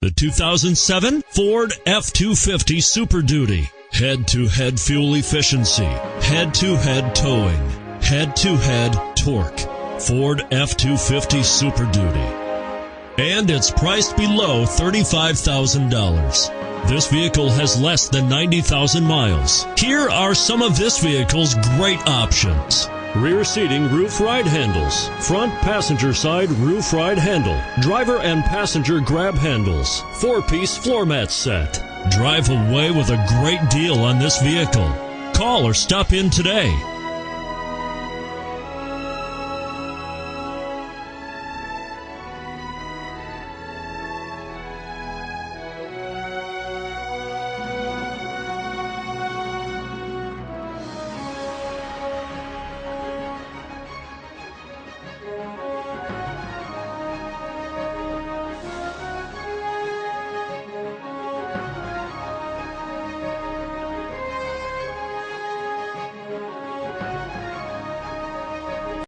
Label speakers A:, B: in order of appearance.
A: The 2007 Ford F-250 Super Duty. Head-to-head fuel efficiency, head-to-head towing, head-to-head torque. Ford F-250 Super Duty. And it's priced below $35,000. This vehicle has less than 90,000 miles. Here are some of this vehicle's great options: rear seating roof ride handles, front passenger side roof ride handle, driver and passenger grab handles, 4-piece floor mat set. Drive away with a great deal on this vehicle. Call or stop in today.